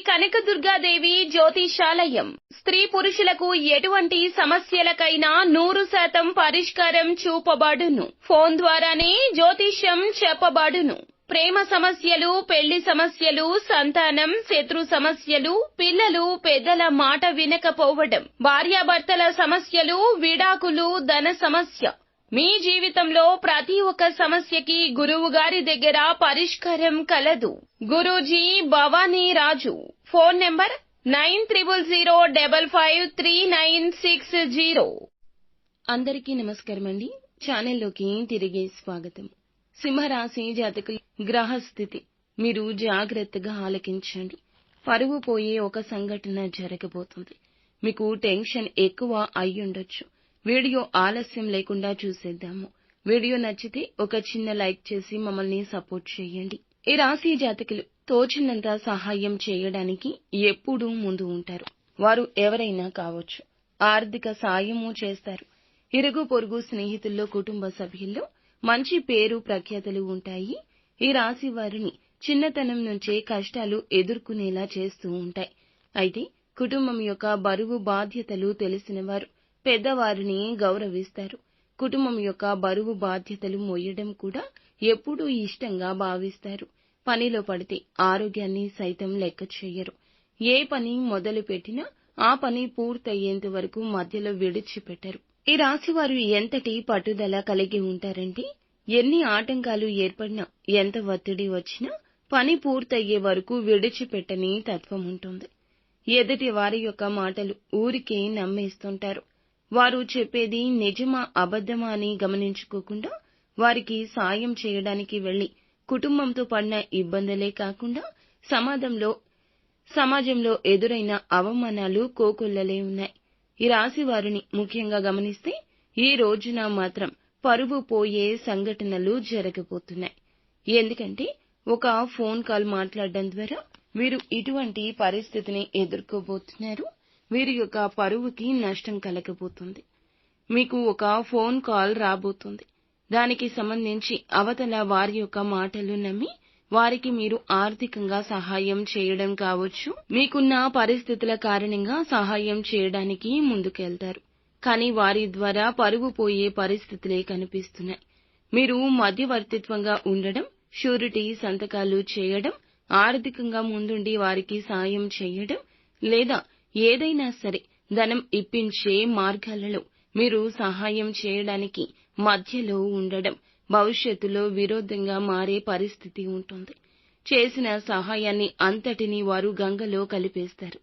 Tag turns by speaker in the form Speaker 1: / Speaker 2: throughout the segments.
Speaker 1: కనకదుర్గాదేవి జ్యోతిషాలయం. స్త్రీ పురుషులకు ఎటువంటి సమస్యలకైనా 100% పరిష్కారం చూపబడును. ఫోన్ ద్వారానే జ్యోతిష్యం చెప్పబడును. ప్రేమ సమస్యలు, పెళ్లి సమస్యలు, సంతానం, శత్రు సమస్యలు, పిల్లలు పెద్దల మాట వినకపోవడం, భార్యాభర్తల సమస్యలు, విడాకులు, ధన సమస్య. మీ జీవితంలో ప్రతి ఒక్క సమస్యకి గురువు గారి దగ్గర పరిష్కారం కలదు. గురూజీ భవానీ రాజు. Phone number 9000553960. అందరికీ నమస్కారం అండి. ఛానల్లోకి తిరిగి స్వాగతం. సింహరాశి జాతకుల గ్రహస్థితి మీరు జాగ్రత్తగా ఆలకించండి. పరువు పోయే ఒక సంఘటన జరగబోతుంది. మీకు టెన్షన్ ఎక్కువ అయ్యుండొచ్చు. వీడియో ఆలస్యం లేకుండా చూసేద్దాము. వీడియో నచ్చితే ఒక చిన్న లైక్ చేసి మమ్మల్ని సపోర్ట్ చేయండి. ఈ రాశి జాతకులు తోచినంత సహాయం చేయడానికి ఎప్పుడూ ముందు ఉంటారు. వారు ఎవరైనా కావచ్చు. ఆర్థిక సాయము చేస్తారు. ఇరుగు పొరుగు స్నేహితుల్లో, కుటుంబ సభ్యుల్లో మంచి పేరు ప్రఖ్యాతులు ఉంటాయి. ఈ రాశి వారిని చిన్నతనం నుంచే కష్టాలు ఎదుర్కొనేలా చేస్తూ ఉంటాయి. అయితే కుటుంబం యొక్క బరువు బాధ్యతలు తెలిసిన వారు పెద్దవారిని గౌరవిస్తారు. కుటుంబం యొక్క బరువు బాధ్యతలు మోయడం కూడా ఎప్పుడూ ఇష్టంగా భావిస్తారు. పనిలో పడితే ఆరోగ్యాన్ని సైతం లెక్క చేయరు. ఏ పని మొదలు పెట్టినా ఆ పని పూర్తయ్యేంత వరకు మధ్యలో విడిచిపెట్టరు. ఈ రాశివారు ఎంతటి పట్టుదల కలిగి ఉంటారంటే ఎన్ని ఆటంకాలు ఏర్పడినా, ఎంత ఒత్తిడి వచ్చినా పని పూర్తయ్యే వరకు విడిచిపెట్టని తత్వం ఉంటుంది. ఎదుటి వారి యొక్క మాటలు ఊరికే నమ్మేస్తుంటారు. వారు చెప్పేది నిజమా అబద్ధమా అని గమనించుకోకుండా వారికి సాయం చేయడానికి వెళ్లి కుటుంబంతో పడిన ఇబ్బందులే కాకుండా సమాజంలో ఎదురైన అవమానాలు కోకొల్లలే ఉన్నాయి. ఈ రాశి వారిని ముఖ్యంగా గమనిస్తే ఈ రోజున మాత్రం పరువు పోయే సంఘటనలు జరగబోతున్నాయి. ఎందుకంటే ఒక ఫోన్ కాల్ మాట్లాడడం ద్వారా వీరు ఇటువంటి పరిస్థితిని ఎదుర్కోబోతున్నారు. వీరి యొక్క పరువుకి నష్టం కలగబోతుంది. మీకు ఒక ఫోన్ కాల్ రాబోతుంది. దానికి సంబంధించి అవతల వారి యొక్క మాటలు నమ్మి వారికి మీరు ఆర్థికంగా సహాయం చేయడం కావచ్చు. మీకున్న పరిస్థితుల కారణంగా సహాయం చేయడానికి ముందుకెళ్తారు. కానీ వారి ద్వారా పరువు పోయే పరిస్థితులే కనిపిస్తున్నాయి. మీరు మధ్యవర్తిత్వంగా ఉండడం, షూరిటీ సంతకాలు చేయడం, ఆర్థికంగా ముందుండి వారికి సాయం చేయడం, లేదా ఏదైనా సరే ధనం ఇప్పించే మార్గాలలో మీరు సహాయం చేయడానికి మధ్యలో ఉండడం భవిష్యత్తులో విరోధంగా మారే పరిస్థితి ఉంటుంది. చేసిన సహాయాన్ని అంతటినీ వారు గంగలో కలిపేస్తారు.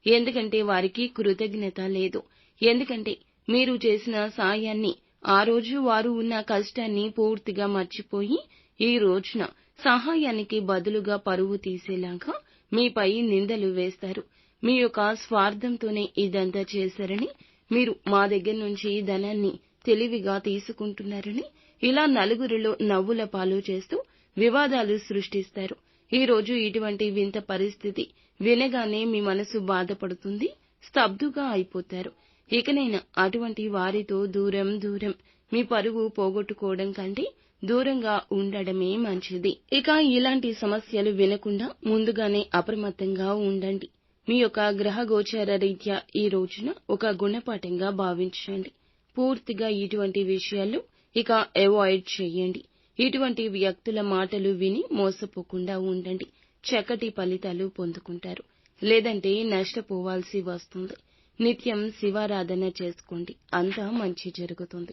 Speaker 1: ఎందుకంటే వారికి కృతజ్ఞత లేదు. ఎందుకంటే మీరు చేసిన సాయాన్ని ఆ రోజు వారు ఉన్న కష్టాన్ని పూర్తిగా మర్చిపోయి ఈ రోజున సహాయానికి బదులుగా పరువు తీసేలాగా మీపై నిందలు వేస్తారు. మీ యొక్క స్వార్థంతోనే ఇదంతా చేశారని, మీరు మా దగ్గర నుంచి ధనాన్ని తెలివిగా తీసుకుంటున్నారని ఇలా నలుగురిలో నవ్వుల పాలు చేస్తూ వివాదాలు సృష్టిస్తారు. ఈ రోజు ఇటువంటి వింత పరిస్థితి వినగానే మీ మనసు బాధపడుతుంది. స్తబ్దుగా అయిపోతారు. ఇకనైనా అటువంటి వారితో దూరం మీ పరువు పోగొట్టుకోవడం కంటే దూరంగా ఉండడమే మంచిది. ఇక ఇలాంటి సమస్యలు వినకుండా ముందుగానే అప్రమత్తంగా ఉండండి. మీ యొక్క గ్రహ గోచార రీత్యా ఈ రోజున ఒక గుణపాఠంగా భావించండి. పూర్తిగా ఇటువంటి విషయాలు ఇక అవాయిడ్ చేయండి. ఇటువంటి వ్యక్తుల మాటలు విని మోసపోకుండా ఉండండి. చక్కటి ఫలితాలు పొందుకుంటారు. లేదంటే నష్టపోవాల్సి వస్తుంది. నిత్యం శివారాధన చేసుకోండి. అంతా మంచి జరుగుతుంది.